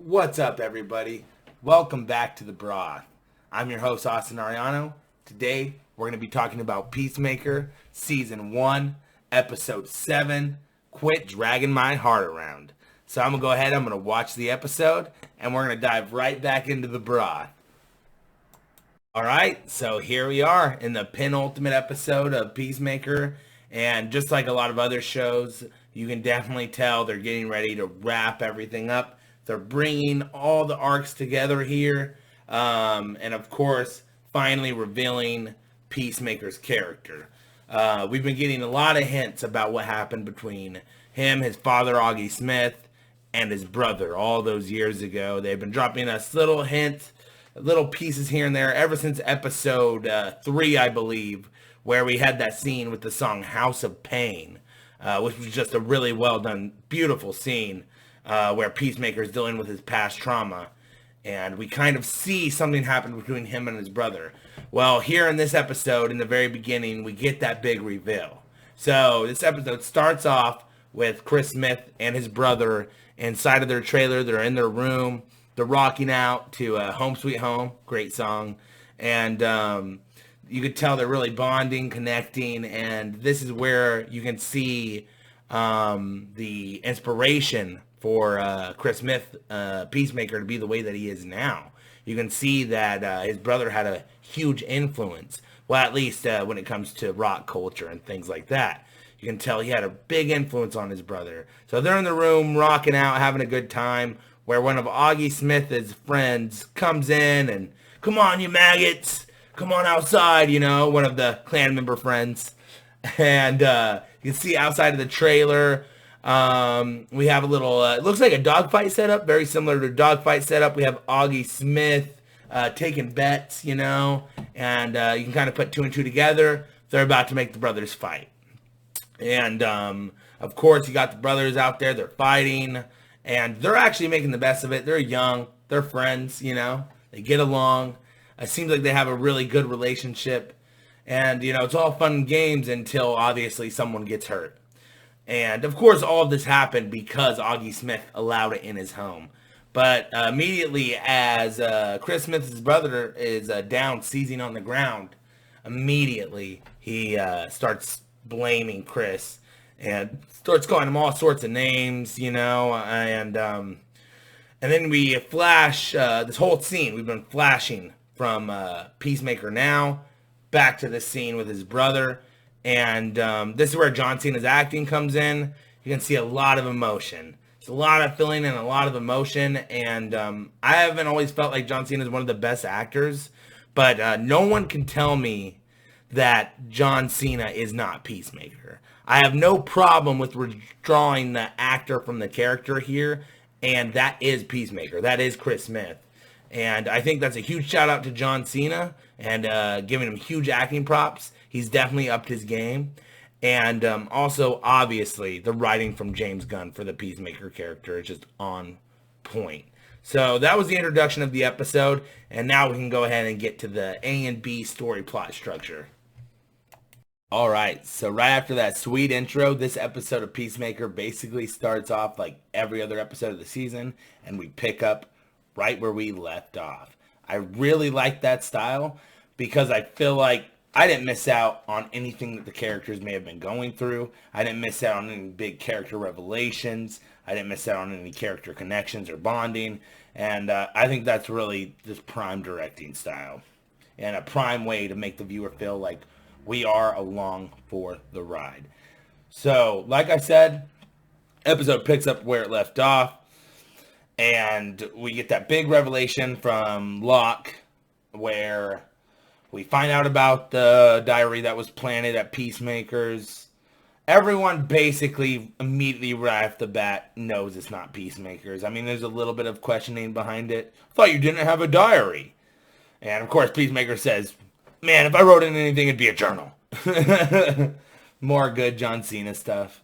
What's up, everybody? Welcome back to The Broth. I'm your host, Austin Ariano. Today, we're going to be talking about Peacemaker, Season 1, Episode 7, Quit Dragging My Heart Around. So I'm going to go ahead, I'm going to watch the episode, and we're going to dive right back into The Broth. Alright, so here we are in the penultimate episode of Peacemaker, and just like a lot of other shows, you can definitely tell they're getting ready to wrap everything up. They're bringing all the arcs together here, and of course, finally revealing Peacemaker's character. We've been getting a lot of hints about what happened between him, his father, Augie Smith, and his brother all those years ago. They've been dropping us little hints, little pieces here and there ever since episode 3, I believe, where we had that scene with the song House of Pain, which was just a really well done, beautiful scene. Where Peacemaker is dealing with his past trauma, and we kind of see something happen between him and his brother. Well, here in this episode, in the very beginning, we get that big reveal. So this episode starts off with Chris Smith and his brother inside of their trailer. They're in their room. They're rocking out to Home Sweet Home, great song, and you could tell they're really bonding, connecting, and this is where you can see the inspiration for Chris Smith, Peacemaker, to be the way that he is now. You can see that his brother had a huge influence. Well, at least when it comes to rock culture and things like that. You can tell he had a big influence on his brother. So they're in the room rocking out, having a good time, where one of Augie Smith's friends comes in and, come on, you maggots, come on outside, you know, one of the clan member friends. And you can see outside of the trailer, we have a little, it looks like a dogfight setup, very similar to a dogfight setup. We have Augie Smith taking bets, you know, and you can kind of put two and two together. They're about to make the brothers fight. And, of course, you got the brothers out there, they're fighting, and they're actually making the best of it. They're young, they're friends, you know, they get along. It seems like they have a really good relationship. And, you know, it's all fun and games until, obviously, someone gets hurt. And, of course, all of this happened because Augie Smith allowed it in his home. But immediately as Chris Smith's brother is down, seizing on the ground, immediately he starts blaming Chris and starts calling him all sorts of names, you know. And then we flash this whole scene. We've been flashing from Peacemaker now back to the scene with his brother. And this is where John Cena's acting comes in. You can see a lot of emotion. It's a lot of feeling and a lot of emotion. And I haven't always felt like John Cena is one of the best actors. But no one can tell me that John Cena is not Peacemaker. I have no problem with withdrawing the actor from the character here. And that is Peacemaker. That is Chris Smith. And I think that's a huge shout out to John Cena and giving him huge acting props. He's definitely upped his game. And also, obviously, the writing from James Gunn for the Peacemaker character is just on point. So that was the introduction of the episode. And now we can go ahead and get to the A and B story plot structure. All right, so right after that sweet intro, this episode of Peacemaker basically starts off like every other episode of the season. And we pick up right where we left off. I really like that style because I feel like I didn't miss out on anything that the characters may have been going through. I didn't miss out on any big character revelations. I didn't miss out on any character connections or bonding. And I think that's really this prime directing style and a prime way to make the viewer feel like we are along for the ride. So, like I said, episode picks up where it left off. And we get that big revelation from Locke where we find out about the diary that was planted at Peacemaker's. Everyone basically immediately right off the bat knows it's not Peacemaker's. I mean, there's a little bit of questioning behind it. I thought you didn't have a diary. And of course, Peacemaker says, man, if I wrote in anything, it'd be a journal. More good John Cena stuff.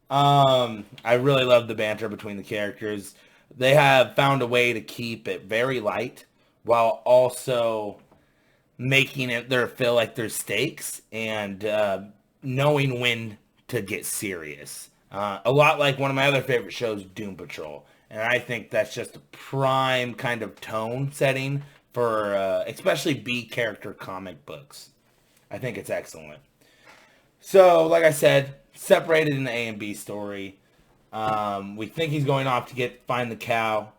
I really love the banter between the characters. They have found a way to keep it very light while also making it there feel like there's stakes and knowing when to get serious. A lot like one of my other favorite shows, Doom Patrol. And I think that's just a prime kind of tone setting for especially B character comic books. I think it's excellent. So, like I said, separated in the A and B story. We think he's going off to find the cow,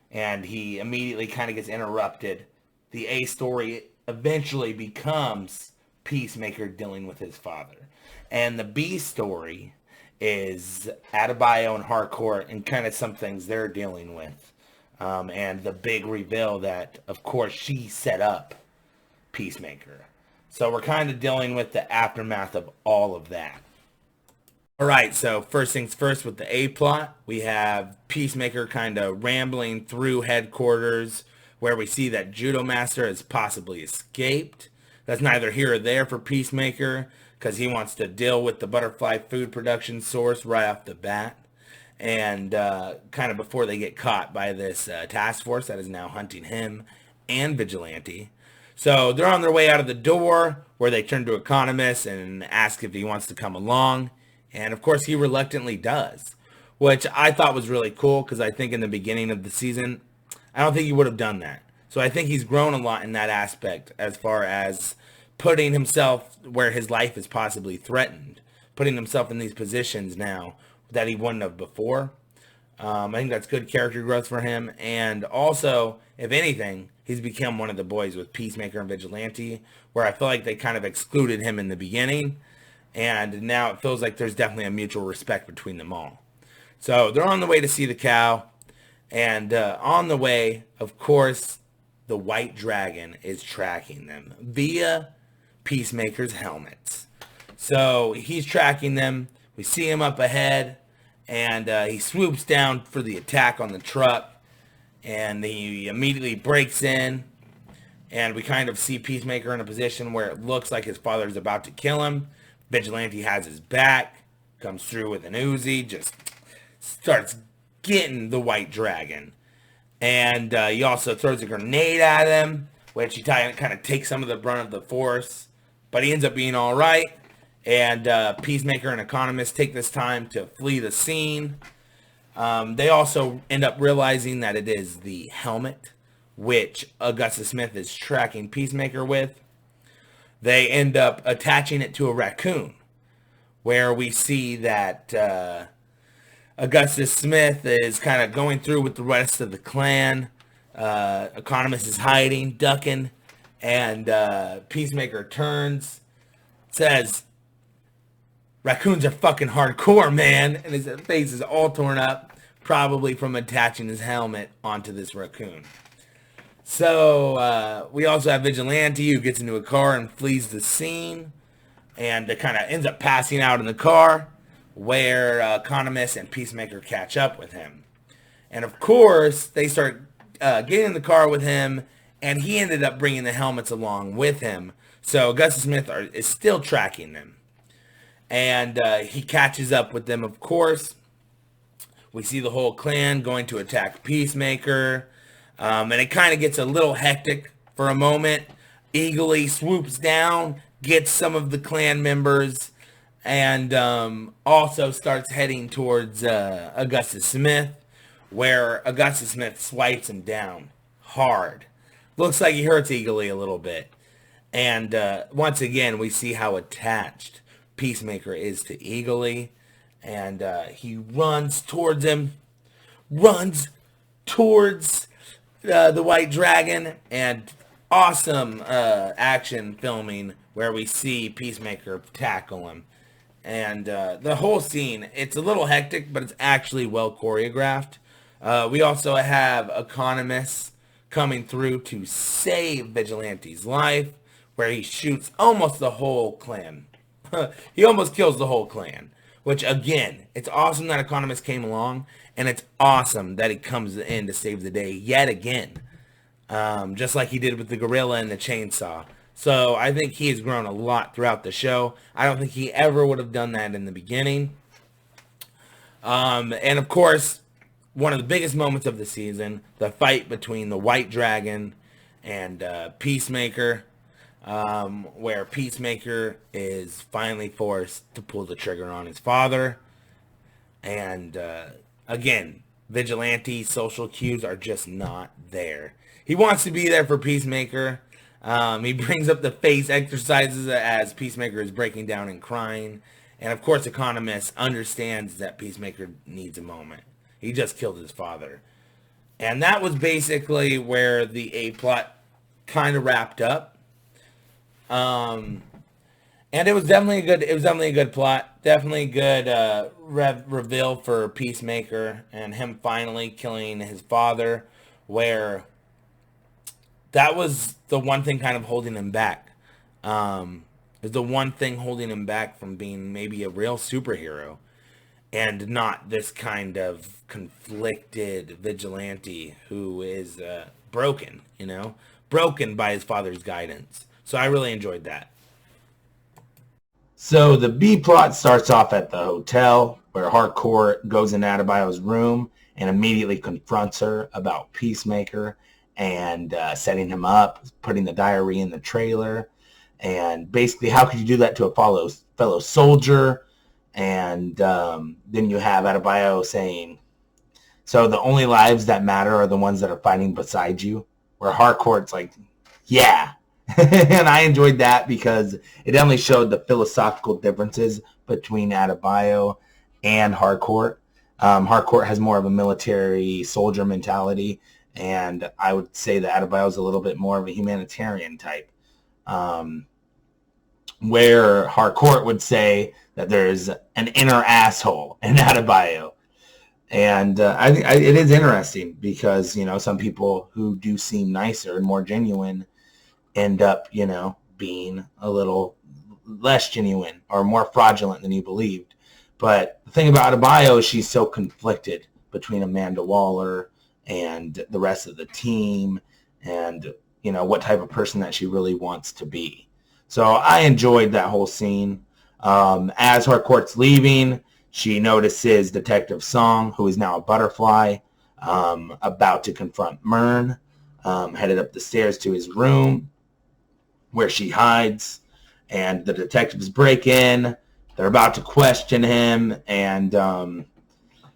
and he immediately kind of gets interrupted. The A story eventually becomes Peacemaker dealing with his father. And the B story is Adebayo and Harcourt and kind of some things they're dealing with. And the big reveal that, of course, she set up Peacemaker. So we're kind of dealing with the aftermath of all of that. All right, so first things first with the A plot, we have Peacemaker kind of rambling through headquarters where we see that Judo Master has possibly escaped. That's neither here or there for Peacemaker because he wants to deal with the butterfly food production source right off the bat. And kind of before they get caught by this task force that is now hunting him and Vigilante. So they're on their way out of the door where they turn to Economist and ask if he wants to come along. And of course he reluctantly does, which I thought was really cool because I think in the beginning of the season, I don't think he would have done that. So I think he's grown a lot in that aspect as far as putting himself where his life is possibly threatened, putting himself in these positions now that he wouldn't have before. I think that's good character growth for him. And also, if anything, he's become one of the boys with Peacemaker and Vigilante, where I feel like they kind of excluded him in the beginning. And now it feels like there's definitely a mutual respect between them all. So they're on the way to see the cow. And on the way, of course, the White Dragon is tracking them via Peacemaker's helmets. So he's tracking them. We see him up ahead. And he swoops down for the attack on the truck. And he immediately breaks in. And we kind of see Peacemaker in a position where it looks like his father is about to kill him. Vigilante has his back, comes through with an Uzi, just starts getting the White Dragon. And he also throws a grenade at him, which he kind of takes some of the brunt of the force. But he ends up being all right. And Peacemaker and Economist take this time to flee the scene. They also end up realizing that it is the helmet, which Augustus Smith is tracking Peacemaker with. They end up attaching it to a raccoon, where we see that Augustus Smith is kind of going through with the rest of the clan. Economist is hiding, ducking, and Peacemaker turns, says, "Raccoons are fucking hardcore, man," and his face is all torn up, probably from attaching his helmet onto this raccoon. So we also have Vigilante, who gets into a car and flees the scene, and kind of ends up passing out in the car, where Economist and Peacemaker catch up with him. And of course, they start getting in the car with him, and he ended up bringing the helmets along with him. So Augustus Smith is still tracking them. And he catches up with them, of course. We see the whole clan going to attack Peacemaker. And it kind of gets a little hectic for a moment. Eagerly swoops down, gets some of the clan members, and also starts heading towards Augustus Smith, where Augustus Smith swipes him down hard. Looks like he hurts Eagerly a little bit. And once again, we see how attached Peacemaker is to Eagerly. And he runs towards him. Runs towards the White Dragon, and awesome action filming where we see Peacemaker tackle him. And the whole scene, it's a little hectic, but it's actually well choreographed. We also have Economist coming through to save Vigilante's life, where he shoots almost the whole clan. He almost kills the whole clan, which, again, it's awesome that Economist came along. And it's awesome that he comes in to save the day yet again. Just like he did with the gorilla and the chainsaw. So I think he has grown a lot throughout the show. I don't think he ever would have done that in the beginning. And of course, one of the biggest moments of the season, the fight between the White Dragon and Peacemaker. Where Peacemaker is finally forced to pull the trigger on his father. And again, vigilante social cues are just not there. He wants to be there for Peacemaker. He brings up the face exercises as Peacemaker is breaking down and crying. And of course, Economist understands that Peacemaker needs a moment. He just killed his father. And that was basically where the A plot kind of wrapped up. And it was definitely a good plot. Definitely good reveal for Peacemaker and him finally killing his father, where that was the one thing kind of holding him back. Is the one thing holding him back from being maybe a real superhero and not this kind of conflicted vigilante who is broken, broken by his father's guidance. So I really enjoyed that. So the B plot starts off at the hotel where Harcourt goes in Adebayo's room and immediately confronts her about Peacemaker and setting him up, putting the diary in the trailer. And basically, how could you do that to a fellow soldier? And then you have Adebayo saying, so the only lives that matter are the ones that are fighting beside you, where Harcourt's like, yeah. And I enjoyed that because it definitely showed the philosophical differences between Adebayo and Harcourt. Harcourt has more of a military soldier mentality, and I would say that Adebayo is a little bit more of a humanitarian type. Where Harcourt would say that there's an inner asshole in Adebayo. And I think it is interesting because, some people who do seem nicer and more genuine end up, being a little less genuine or more fraudulent than you believed. But the thing about Adebayo is she's so conflicted between Amanda Waller and the rest of the team and, what type of person that she really wants to be. So I enjoyed that whole scene. As Harcourt's leaving, she notices Detective Song, who is now a butterfly, about to confront Myrn, headed up the stairs to his room, where she hides, and the detectives break in. They're about to question him, and,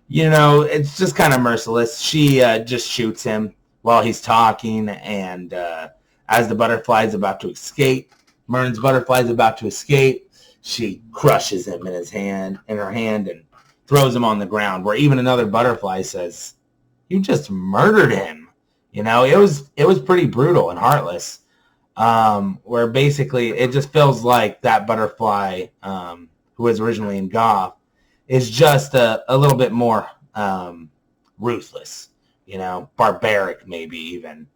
it's just kind of merciless. She just shoots him while he's talking, and as the butterfly's about to escape, Myrn's butterfly's about to escape, she crushes him in her hand, and throws him on the ground, where even another butterfly says, you just murdered him. It was pretty brutal and heartless. Where basically it just feels like that butterfly, who was originally in Goth, is just a little bit more ruthless, barbaric maybe even.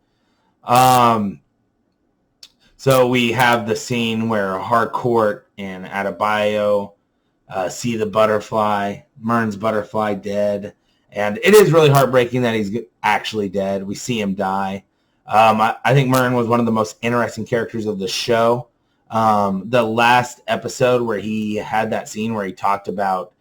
So we have the scene where Harcourt and Adebayo see the butterfly, Myrn's butterfly, dead. And it is really heartbreaking that he's actually dead. We see him die. I think Myrn was one of the most interesting characters of the show. The last episode where he had that scene where he talked about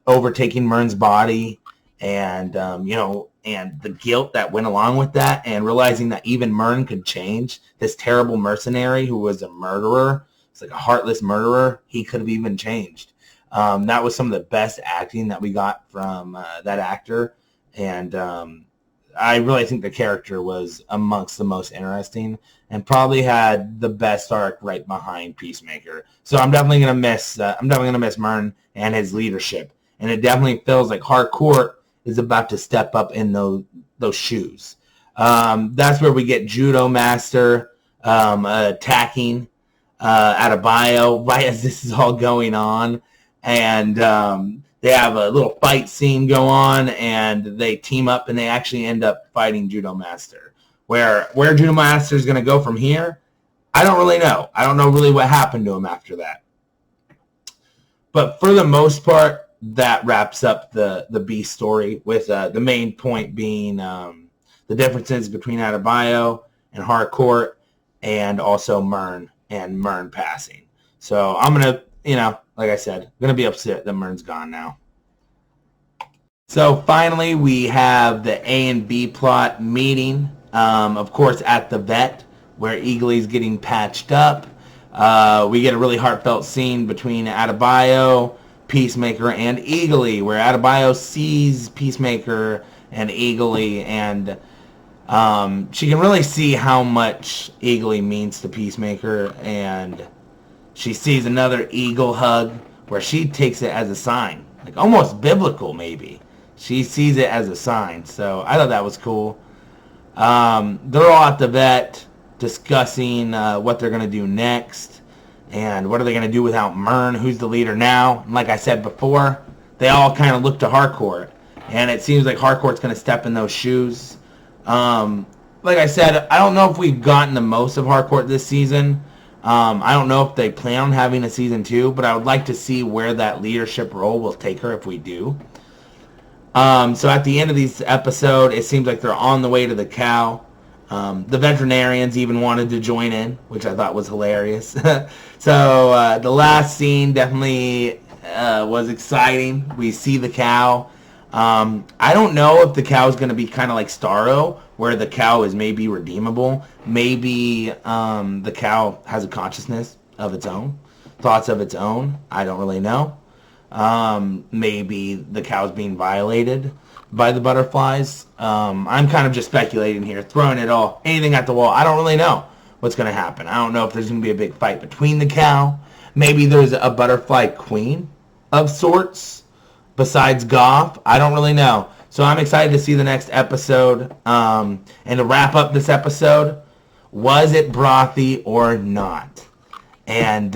overtaking Myrn's body and, and the guilt that went along with that, and realizing that even Myrn could change. This terrible mercenary who was a murderer, it's like a heartless murderer, he could have even changed. That was some of the best acting that we got from that actor. And I really think the character was amongst the most interesting and probably had the best arc right behind Peacemaker. So I'm definitely gonna miss Myrn and his leadership. And it definitely feels like Harcourt is about to step up in those shoes. That's where we get Judo Master attacking Adebayo right as this is all going on. And they have a little fight scene go on, and they team up, and they actually end up fighting Judo Master. Where Judo Master is going to go from here, I don't really know. I don't know really what happened to him after that. But for the most part, that wraps up the B story, with the main point being the differences between Adebayo and Harcourt, and also Myrn and Myrn passing. So I'm going to, like I said, going to be upset that Myrn's gone now. So finally, we have the A and B plot meeting, of course, at the vet, where Eagly's getting patched up. We get a really heartfelt scene between Adebayo, Peacemaker, and Eagly, where Adebayo sees Peacemaker and Eagly, and she can really see how much Eagly means to Peacemaker, and she sees another eagle hug where she takes it as a sign, like almost biblical maybe. She sees it as a sign, so I thought that was cool. They're all at the vet discussing what they're going to do next and what are they going to do without Myrn, who's the leader now. And like I said before, they all kind of look to Harcourt, and it seems like Harcourt's going to step in those shoes. Like I said, I don't know if we've gotten the most of Harcourt this season. I don't know if they plan on having a season 2, but I would like to see where that leadership role will take her if we do. So at the end of this episode, it seems like they're on the way to the cow. The veterinarians even wanted to join in, which I thought was hilarious. So the last scene definitely was exciting. We see the cow. I don't know if the cow is going to be kind of like Starro, where the cow is maybe redeemable. Maybe the cow has a consciousness of its own, thoughts of its own. I don't really know. Maybe the cow's being violated by the butterflies. I'm kind of just speculating here, throwing it all, anything at the wall. I don't really know what's going to happen. I don't know if there's going to be a big fight between the cow. Maybe there's a butterfly queen of sorts besides Goff. I don't really know. So I'm excited to see the next episode. And to wrap up this episode, was it brothy or not? And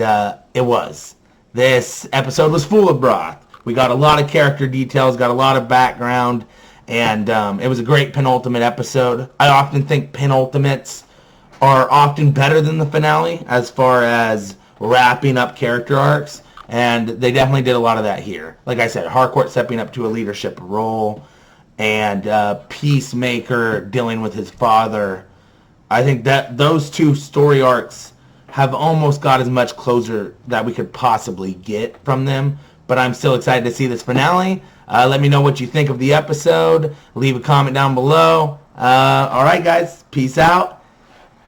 it was. This episode was full of broth. We got a lot of character details, got a lot of background, and it was a great penultimate episode. I often think penultimates are often better than the finale as far as wrapping up character arcs, and they definitely did a lot of that here. Like I said, Harcourt stepping up to a leadership role, and Peacemaker dealing with his father. I think that those two story arcs have almost got as much closure that we could possibly get from them. But I'm still excited to see this finale. Let me know what you think of the episode. Leave a comment down below. All right, guys. Peace out.